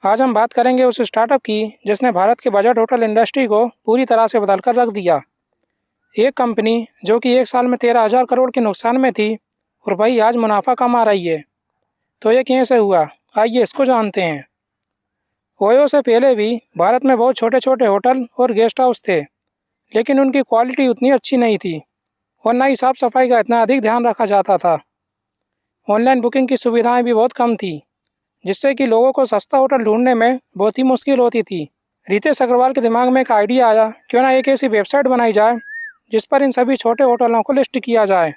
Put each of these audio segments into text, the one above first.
आज हम बात करेंगे उस स्टार्टअप की जिसने भारत के बजट होटल इंडस्ट्री को पूरी तरह से बदल कर रख दिया। एक कंपनी जो कि एक साल में 13,000 करोड़ के नुकसान में थी और भाई आज मुनाफा कमा रही है। तो ये कैसे हुआ, आइए इसको जानते हैं। ओयो से पहले भी भारत में बहुत छोटे छोटे होटल और गेस्ट हाउस थे, लेकिन उनकी क्वालिटी उतनी अच्छी नहीं थी और ना ही साफ सफाई का इतना अधिक ध्यान रखा जाता था। ऑनलाइन बुकिंग की सुविधाएं भी बहुत कम थी, जिससे कि लोगों को सस्ता होटल ढूंढने में बहुत ही मुश्किल होती थी। रितेश अग्रवाल के दिमाग में एक आइडिया आया, क्यों ना एक ऐसी वेबसाइट बनाई जाए जिस पर इन सभी छोटे होटलों को लिस्ट किया जाए।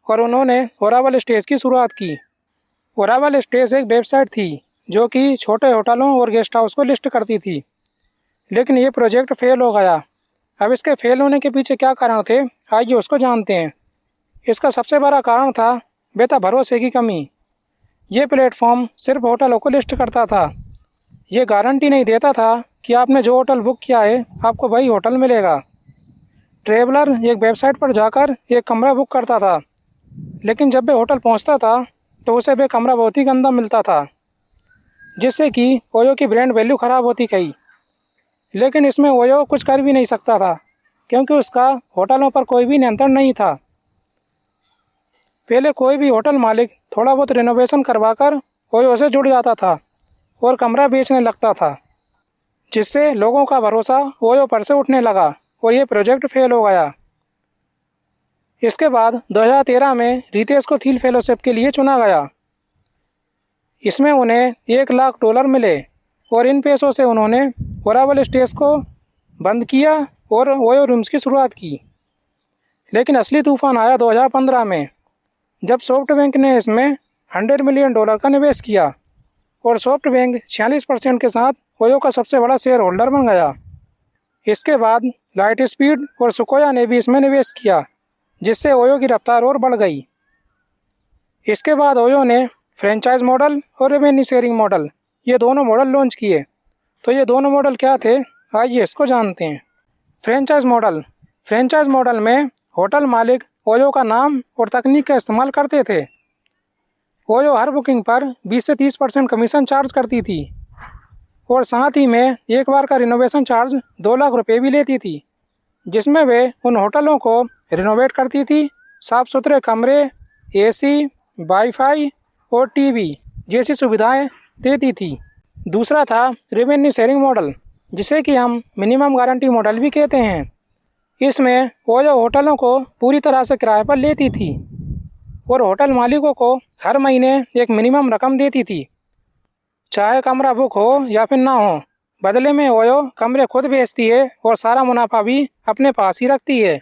और उन्होंने ओरावल स्टेज की शुरुआत की। ओरावल स्टेज एक वेबसाइट थी जो कि छोटे होटलों और गेस्ट हाउस को लिस्ट करती थी, लेकिन ये प्रोजेक्ट फेल हो गया। अब इसके फेल होने के पीछे क्या कारण थे, आइए उसको जानते हैं। इसका सबसे बड़ा कारण था बेहतर भरोसे की कमी। ये प्लेटफॉर्म सिर्फ होटलों को लिस्ट करता था, ये गारंटी नहीं देता था कि आपने जो होटल बुक किया है आपको वही होटल मिलेगा। ट्रैवलर एक वेबसाइट पर जाकर एक कमरा बुक करता था, लेकिन जब वे होटल पहुंचता था तो उसे वे कमरा बहुत ही गंदा मिलता था, जिससे कि ओयो की ब्रांड वैल्यू ख़राब होती गई। लेकिन इसमें ओयो कुछ कर भी नहीं सकता था, क्योंकि उसका होटलों पर कोई भी नियंत्रण नहीं था। पहले कोई भी होटल मालिक थोड़ा बहुत रिनोवेशन करवाकर ओयो से जुड़ जाता था और कमरा बेचने लगता था, जिससे लोगों का भरोसा ओयो पर से उठने लगा और ये प्रोजेक्ट फेल हो गया। इसके बाद 2013 में रितेश को थील फेलोशिप के लिए चुना गया। इसमें उन्हें $1,00,000 मिले और इन पैसों से उन्होंने ओरावल स्टेज को बंद किया और ओयो रूम्स की शुरुआत की। लेकिन असली तूफान आया 2015 में, जब सॉफ्टबैंक ने इसमें $100 मिलियन का निवेश किया और सॉफ्टबैंक 46% के साथ ओयो का सबसे बड़ा शेयर होल्डर बन गया। इसके बाद लाइट स्पीड और सुकोया ने भी इसमें निवेश किया, जिससे ओयो की रफ्तार और बढ़ गई। इसके बाद ओयो ने फ्रेंचाइज मॉडल और रेवेन्यू शेयरिंग मॉडल, ये दोनों मॉडल लॉन्च किए। तो ये दोनों मॉडल क्या थे, आइए इसको जानते हैं। फ्रेंचाइज मॉडल में होटल मालिक ओयो का नाम और तकनीक का इस्तेमाल करते थे। ओयो हर बुकिंग पर 20 से 30% कमीशन चार्ज करती थी और साथ ही में एक बार का रिनोवेशन चार्ज $2,00,000 भी लेती थी, जिसमें वे उन होटलों को रिनोवेट करती थी। साफ सुथरे कमरे, एसी, वाईफाई और टीवी जैसी सुविधाएं देती थी। दूसरा था रेवेन्यू शेयरिंग मॉडल, जिसे कि हम मिनिमम गारंटी मॉडल भी कहते हैं। इसमें ओयो होटलों को पूरी तरह से किराए पर लेती थी और होटल मालिकों को हर महीने एक मिनिमम रकम देती थी, चाहे कमरा बुक हो या फिर ना हो। बदले में ओयो कमरे खुद बेचती है और सारा मुनाफा भी अपने पास ही रखती है।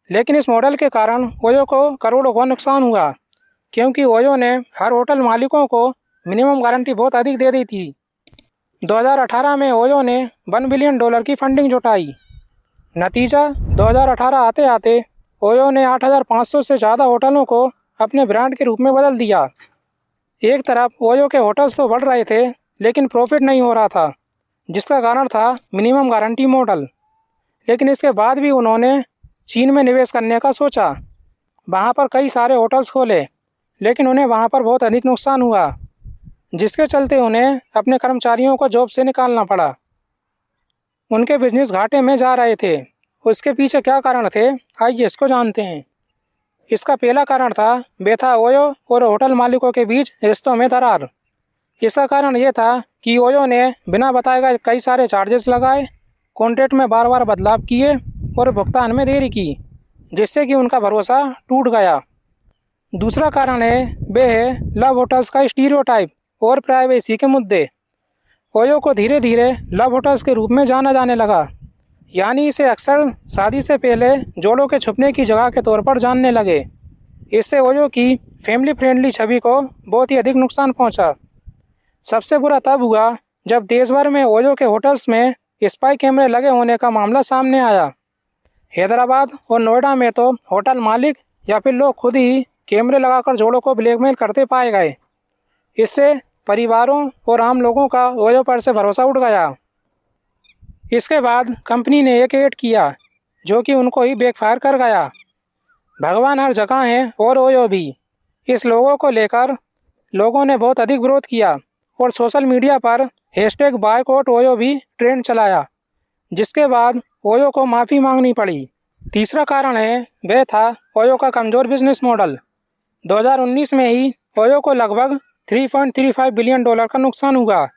लेकिन इस मॉडल के कारण ओयो को करोड़ों का नुकसान हुआ, क्योंकि ओयो ने हर होटल मालिकों को मिनिमम गारंटी बहुत अधिक दे दी थी। 2018 में ओयो ने $1 बिलियन की फंडिंग जुटाई। नतीजा 2018 आते आते ओयो ने 8,500 से ज़्यादा होटलों को अपने ब्रांड के रूप में बदल दिया। एक तरफ ओयो के होटल्स तो बढ़ रहे थे, लेकिन प्रॉफिट नहीं हो रहा था, जिसका कारण था मिनिमम गारंटी मॉडल। लेकिन इसके बाद भी उन्होंने चीन में निवेश करने का सोचा। वहाँ पर कई सारे होटल्स खोले, लेकिन उन्हें वहाँ पर बहुत अधिक नुकसान हुआ, जिसके चलते उन्हें अपने कर्मचारियों को जॉब से निकालना पड़ा। उनके बिजनेस घाटे में जा रहे थे। उसके पीछे क्या कारण थे, आइए इसको जानते हैं। इसका पहला कारण था बेथा ओयो और होटल मालिकों के बीच रिश्तों में दरार। इसका कारण यह था कि ओयो ने बिना बताए गए कई सारे चार्जेस लगाए, कॉन्ट्रैक्ट में बार बार बदलाव किए और भुगतान में देरी की, जिससे कि उनका भरोसा टूट गया। दूसरा कारण है लव होटल्स का स्टीरियोटाइप और प्राइवेसी के मुद्दे। ओयो को धीरे धीरे लव होटल्स के रूप में जाना जाने लगा, यानी इसे अक्सर शादी से पहले जोड़ों के छुपने की जगह के तौर पर जानने लगे। इससे ओयो की फैमिली फ्रेंडली छवि को बहुत ही अधिक नुकसान पहुंचा। सबसे बुरा तब हुआ जब देश भर में ओयो के होटल्स में स्पाई कैमरे लगे होने का मामला सामने आया। हैदराबाद और नोएडा में तो होटल मालिक या फिर लोग खुद ही कैमरे लगाकर जोड़ों को ब्लैकमेल करते पाए गए। इससे परिवारों और आम लोगों का ओयो पर से भरोसा उठ गया। इसके बाद कंपनी ने एक ऐड किया, जो कि उनको ही बैकफायर कर गया। भगवान हर जगह हैं और ओयो भी। इस लोगों को लेकर लोगों ने बहुत अधिक विरोध किया और सोशल मीडिया पर हैशटैग बायकॉट ओयो भी ट्रेंड चलाया, जिसके बाद ओयो को माफ़ी मांगनी पड़ी। तीसरा कारण है वह था ओयो का कमज़ोर बिजनेस मॉडल। 2019 में ही ओयो को लगभग $3.35 बिलियन का नुकसान हुआ।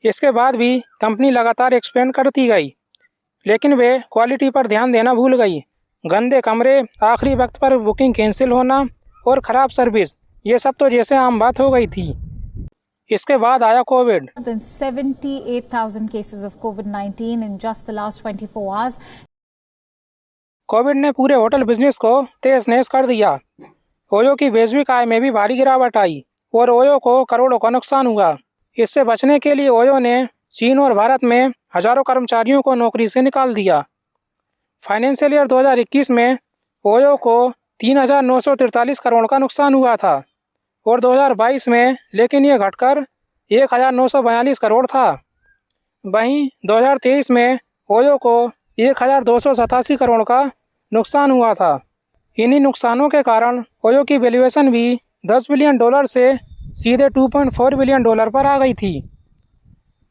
इसके बाद भी कंपनी लगातार एक्सपेंड करती गई, लेकिन वे क्वालिटी पर ध्यान देना भूल गई। गंदे कमरे, आखिरी वक्त पर बुकिंग कैंसिल होना और ख़राब सर्विस, ये सब तो जैसे आम बात हो गई थी। इसके बाद आया Covid. 78,000 cases of COVID-19 in just the last 24 hours. Covid ने पूरे होटल बिजनेस को तहस नहस कर दिया। ओयो की वैश्विक आय में भी भारी गिरावट आई और ओयो को करोड़ों का नुकसान हुआ। इससे बचने के लिए ओयो ने चीन और भारत में हजारों कर्मचारियों को नौकरी से निकाल दिया। फाइनेंशियल ईयर 2021 में ओयो को 3,943 करोड़ का नुकसान हुआ था और 2022 में लेकिन ये घटकर 1,942 करोड़ था। वहीं 2023 में ओयो को 1,287 करोड़ का नुकसान हुआ था। इन्हीं नुकसानों के कारण ओयो की वैल्यूएशन भी $10 बिलियन से सीधे $2.4 बिलियन पर आ गई थी।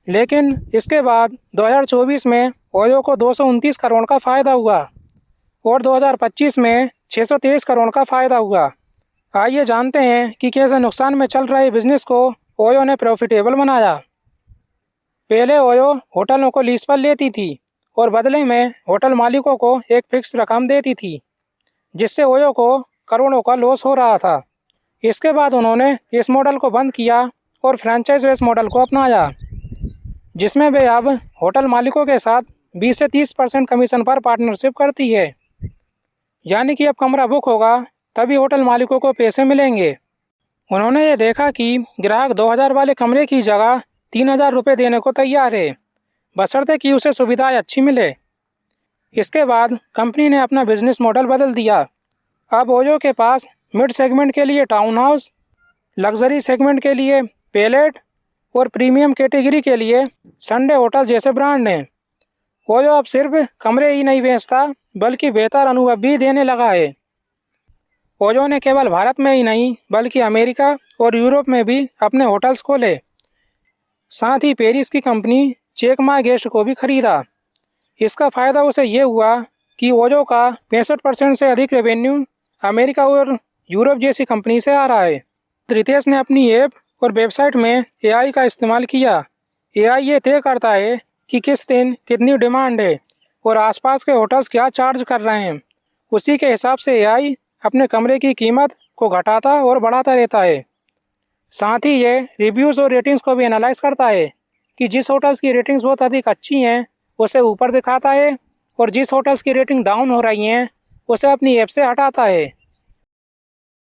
लेकिन इसके बाद 2024 में ओयो को 229 करोड़ का फ़ायदा हुआ और 2025 में 623 करोड़ का फ़ायदा हुआ। आइए जानते हैं कि कैसे नुकसान में चल रहे बिजनेस को ओयो ने प्रॉफिटेबल बनाया। पहले ओयो होटलों को लीज पर लेती थी और बदले में होटल मालिकों को एक फिक्स रकम देती थी, जिससे ओयो को करोड़ों का लॉस हो रहा था। इसके बाद उन्होंने इस मॉडल को बंद किया और फ्रेंचाइज बेस मॉडल को अपनाया, जिसमें वे अब होटल मालिकों के साथ 20 से 30% कमीशन पर पार्टनरशिप करती है। यानी कि अब कमरा बुक होगा तभी होटल मालिकों को पैसे मिलेंगे। उन्होंने ये देखा कि ग्राहक 2,000 वाले कमरे की जगह 3,000 रुपये देने को तैयार है, बशर्ते कि उसे सुविधाएं अच्छी मिले। इसके बाद कंपनी ने अपना बिजनेस मॉडल बदल दिया। अब ओयो के पास मिड सेगमेंट के लिए टाउन हाउस, लग्जरी सेगमेंट के लिए पैलेट और प्रीमियम कैटेगरी के लिए संडे होटल जैसे ब्रांड हैं। ओयो अब सिर्फ कमरे ही नहीं बेचता बल्कि बेहतर अनुभव भी देने लगा है। ओयो ने केवल भारत में ही नहीं बल्कि अमेरिका और यूरोप में भी अपने होटल्स खोले। साथ ही पेरिस की कंपनी चेक माई गेस्ट को भी खरीदा। इसका फ़ायदा उसे ये हुआ कि ओयो का 65% से अधिक रेवेन्यू अमेरिका और यूरोप जैसी कंपनी से आ रहा है। रितेश ने अपनी ऐप और वेबसाइट में एआई का इस्तेमाल किया। एआई ये तय करता है कि किस दिन कितनी डिमांड है और आसपास के होटल्स क्या चार्ज कर रहे हैं। उसी के हिसाब से एआई अपने कमरे की कीमत को घटाता और बढ़ाता रहता है। साथ ही ये रिव्यूज़ और रेटिंग्स को भी एनालाइज करता है कि जिस होटल्स की रेटिंग्स बहुत अधिक अच्छी हैं उसे ऊपर दिखाता है और जिस होटल्स की रेटिंग डाउन हो रही हैं उसे अपनी ऐप से हटाता है।